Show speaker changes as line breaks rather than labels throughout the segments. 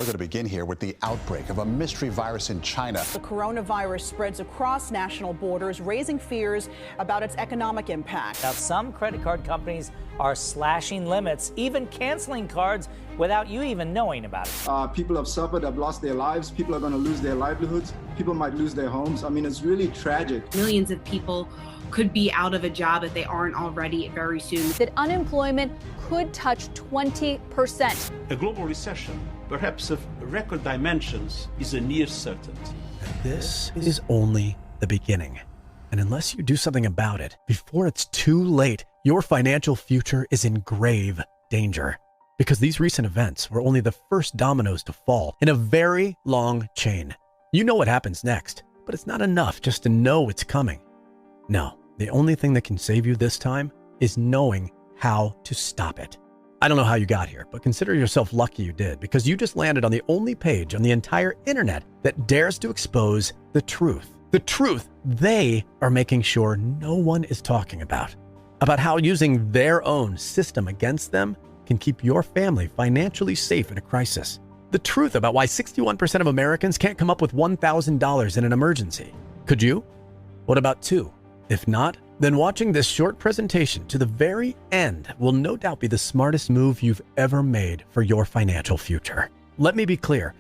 We're going to begin here with the outbreak of a mystery virus in China.
The coronavirus spreads across national borders, raising fears about its economic impact.
Now, some credit card companies are slashing limits, even canceling cards without you even knowing about it.
People have suffered, have lost their lives. People are going to lose their livelihoods. People might lose their homes. I mean, it's really tragic.
Millions of people could be out of a job if they aren't already very soon.
That unemployment could touch 20%.
A global recession, perhaps of record dimensions, is a near certainty.
This is only the beginning. And unless you do something about it, before it's too late, your financial future is in grave danger. Because these recent events were only the first dominoes to fall in a very long chain. You know what happens next, but it's not enough just to know it's coming. No, the only thing that can save you this time is knowing how to stop it. I don't know how you got here, but consider yourself lucky you did, because you just landed on the only page on the entire internet that dares to expose the truth. The truth they are making sure no one is talking about how using their own system against them can keep your family financially safe in a crisis. The truth about why 61% of Americans can't come up with $1,000 in an emergency. Could you? What about two? If not, then watching this short presentation to the very end will no doubt be the smartest move you've ever made for your financial future. Let me be clear.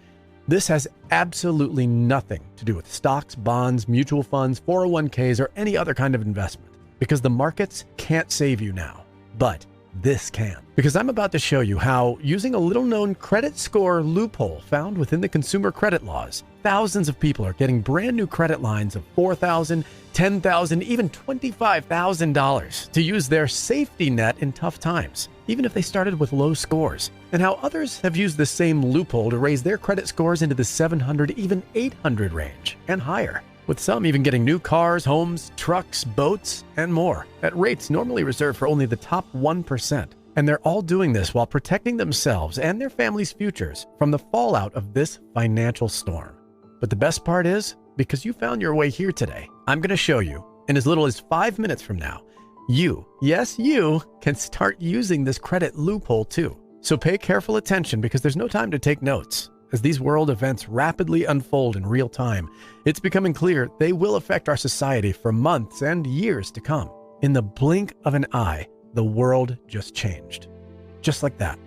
This has absolutely nothing to do with stocks, bonds, mutual funds, 401ks, or any other kind of investment, because the markets can't save you now, but this can. Because I'm about to show you how, using a little-known credit score loophole found within the consumer credit laws, thousands of people are getting brand new credit lines of $4,000, $10,000, even $25,000 to use their safety net in tough times, even if they started with low scores. And how others have used the same loophole to raise their credit scores into the 700, even 800 range and higher, with some even getting new cars, homes, trucks, boats, and more at rates normally reserved for only the top 1%. And they're all doing this while protecting themselves and their families' futures from the fallout of this financial storm. But the best part is, because you found your way here today, I'm going to show you, in as little as 5 minutes from now, you, yes, you, can start using this credit loophole too. So pay careful attention, because there's no time to take notes. As these world events rapidly unfold in real time, it's becoming clear they will affect our society for months and years to come. In the blink of an eye, the world just changed. Just like that.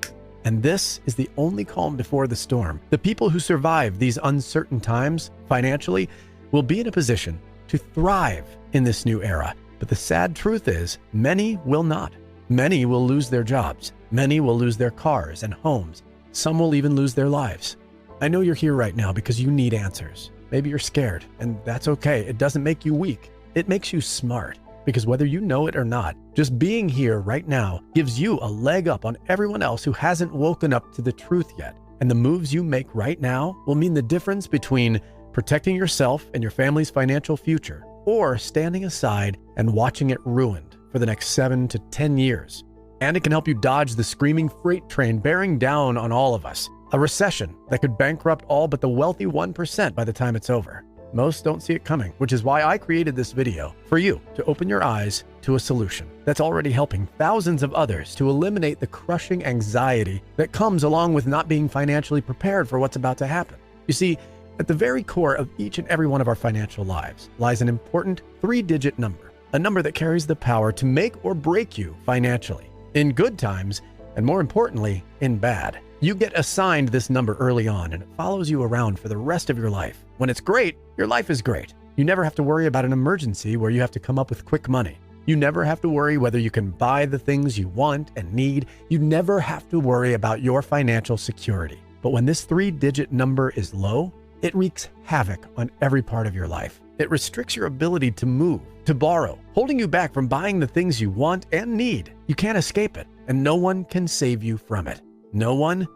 And this is the only calm before the storm. The people who survive these uncertain times financially will be in a position to thrive in this new era. But the sad truth is, many will not. Many will lose their jobs. Many will lose their cars and homes. Some will even lose their lives. I know you're here right now because you need answers. Maybe you're scared, and that's okay. It doesn't make you weak. It makes you smart. Because whether you know it or not, just being here right now gives you a leg up on everyone else who hasn't woken up to the truth yet. And the moves you make right now will mean the difference between protecting yourself and your family's financial future, or standing aside and watching it ruined for the next 7 to 10 years. And it can help you dodge the screaming freight train bearing down on all of us. A recession that could bankrupt all but the wealthy 1% by the time it's over. Most don't see it coming, which is why I created this video for you to open your eyes to a solution that's already helping thousands of others to eliminate the crushing anxiety that comes along with not being financially prepared for what's about to happen. You see, at the very core of each and every one of our financial lives lies an important 3-digit number, a number that carries the power to make or break you financially, in good times, and more importantly, in bad. You get assigned this number early on, and it follows you around for the rest of your life. When it's great, your life is great. You never have to worry about an emergency where you have to come up with quick money. You never have to worry whether you can buy the things you want and need. You never have to worry about your financial security. But when this 3-digit number is low, it wreaks havoc on every part of your life. It restricts your ability to move, to borrow, holding you back from buying the things you want and need. You can't escape it, and no one can save you from it. No one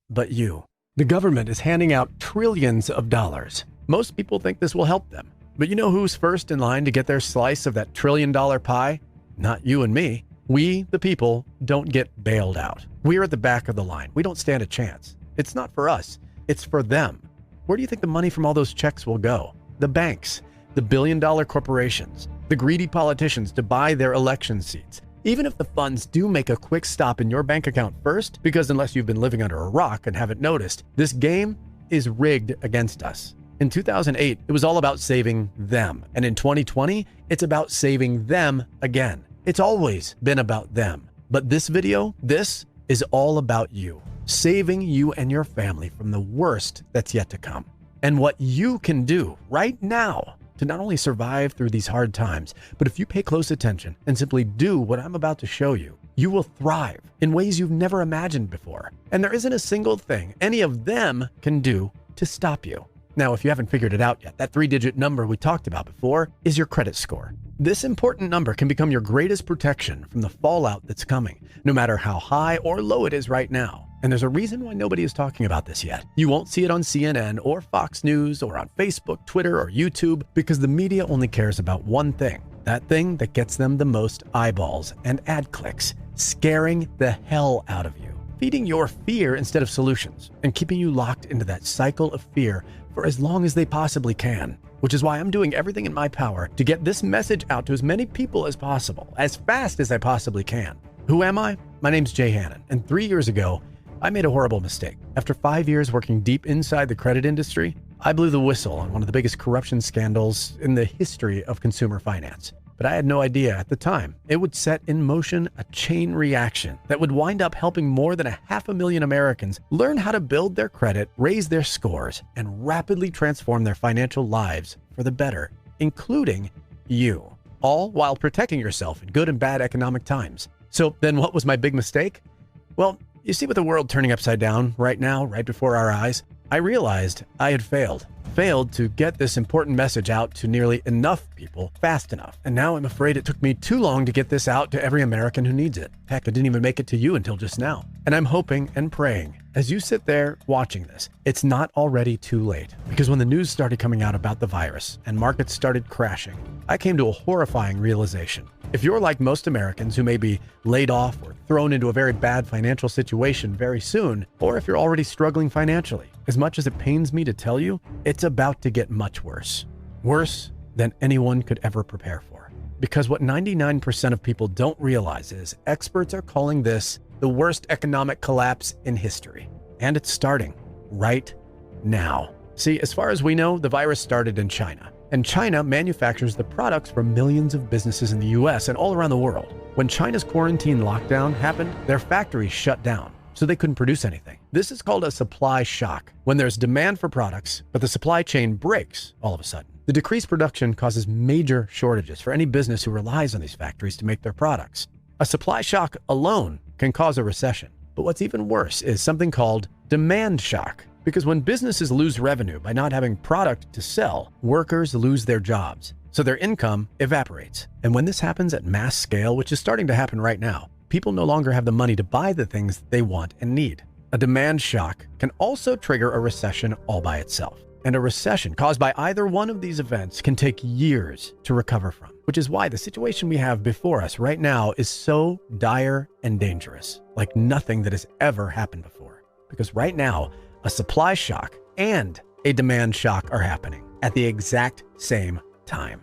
but you. The government is handing out trillions of dollars. Most people think this will help them. But you know who's first in line to get their slice of that trillion-dollar pie? Not you and me. We, the people, don't get bailed out. We're at the back of the line. We don't stand a chance. It's not for us. It's for them. Where do you think the money from all those checks will go? The banks, the billion-dollar corporations, the greedy politicians to buy their election seats. Even if the funds do make a quick stop in your bank account first, because unless you've been living under a rock and haven't noticed, this game is rigged against us. In 2008, it was all about saving them. And in 2020, it's about saving them again. It's always been about them. But this video, this is all about you. Saving you and your family from the worst that's yet to come. And what you can do right now to not only survive through these hard times, but if you pay close attention and simply do what I'm about to show you, you will thrive in ways you've never imagined before. And there isn't a single thing any of them can do to stop you. Now, if you haven't figured it out yet, that 3-digit number we talked about before is your credit score. This important number can become your greatest protection from the fallout that's coming, no matter how high or low it is right now. And there's a reason why nobody is talking about this yet. You won't see it on CNN or Fox News or on Facebook, Twitter, or YouTube, because the media only cares about one thing. That thing that gets them the most eyeballs and ad clicks, scaring the hell out of you, feeding your fear instead of solutions, and keeping you locked into that cycle of fear for as long as they possibly can. Which is why I'm doing everything in my power to get this message out to as many people as possible, as fast as I possibly can. Who am I? My name's Jay Hannon, and 3 years ago, I made a horrible mistake. After 5 years working deep inside the credit industry, I blew the whistle on one of the biggest corruption scandals in the history of consumer finance. But I had no idea at the time it would set in motion a chain reaction that would wind up helping more than 500,000 Americans learn how to build their credit, raise their scores, and rapidly transform their financial lives for the better, including you, all while protecting yourself in good and bad economic times. So then what was my big mistake? Well, you see, with the world turning upside down right now, right before our eyes, I realized I had failed to get this important message out to nearly enough people fast enough. And now I'm afraid it took me too long to get this out to every American who needs it. Heck, I didn't even make it to you until just now. And I'm hoping and praying, as you sit there watching this, it's not already too late. Because when the news started coming out about the virus and markets started crashing, I came to a horrifying realization. If you're like most Americans who may be laid off or thrown into a very bad financial situation very soon, or if you're already struggling financially, as much as it pains me to tell you, it's about to get much worse. Worse than anyone could ever prepare for. Because what 99% of people don't realize is experts are calling this the worst economic collapse in history. And it's starting right now. See, as far as we know, the virus started in China. And China manufactures the products for millions of businesses in the US and all around the world. When China's quarantine lockdown happened, their factories shut down, so they couldn't produce anything. This is called a supply shock, when there's demand for products, but the supply chain breaks all of a sudden. The decreased production causes major shortages for any business who relies on these factories to make their products. A supply shock alone can cause a recession. But what's even worse is something called demand shock. Because when businesses lose revenue by not having product to sell, workers lose their jobs, so their income evaporates. And when this happens at mass scale, which is starting to happen right now, people no longer have the money to buy the things they want and need. A demand shock can also trigger a recession all by itself. And a recession caused by either one of these events can take years to recover from, which is why the situation we have before us right now is so dire and dangerous, like nothing that has ever happened before. Because right now, a supply shock and a demand shock are happening at the exact same time.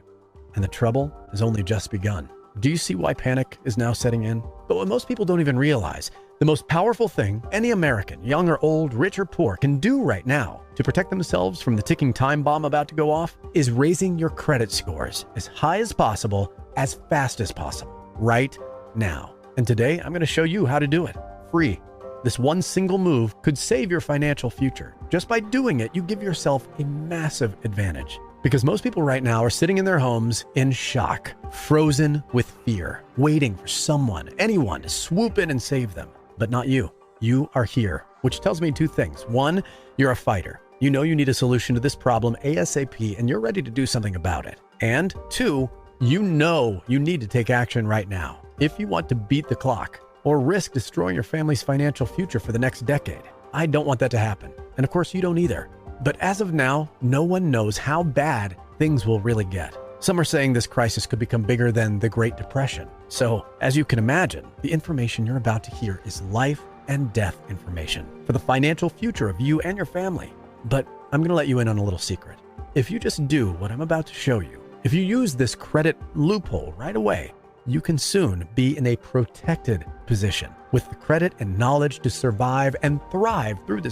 And the trouble has only just begun. Do you see why panic is now setting in? But what most people don't even realize, the most powerful thing any American, young or old, rich or poor, can do right now to protect themselves from the ticking time bomb about to go off is raising your credit scores as high as possible, as fast as possible, right now. And today, I'm going to show you how to do it, free. This one single move could save your financial future. Just by doing it, you give yourself a massive advantage. Because most people right now are sitting in their homes in shock, frozen with fear, waiting for someone, anyone to swoop in and save them. But not you. You are here, which tells me two things. One, you're a fighter. You know you need a solution to this problem ASAP, and you're ready to do something about it. And two, you know you need to take action right now if you want to beat the clock or risk destroying your family's financial future for the next decade. I don't want that to happen. And of course, you don't either. But as of now, no one knows how bad things will really get. Some are saying this crisis could become bigger than the Great Depression. So, as you can imagine, the information you're about to hear is life and death information for the financial future of you and your family. But I'm going to let you in on a little secret. If you just do what I'm about to show you, if you use this credit loophole right away, you can soon be in a protected position with the credit and knowledge to survive and thrive through this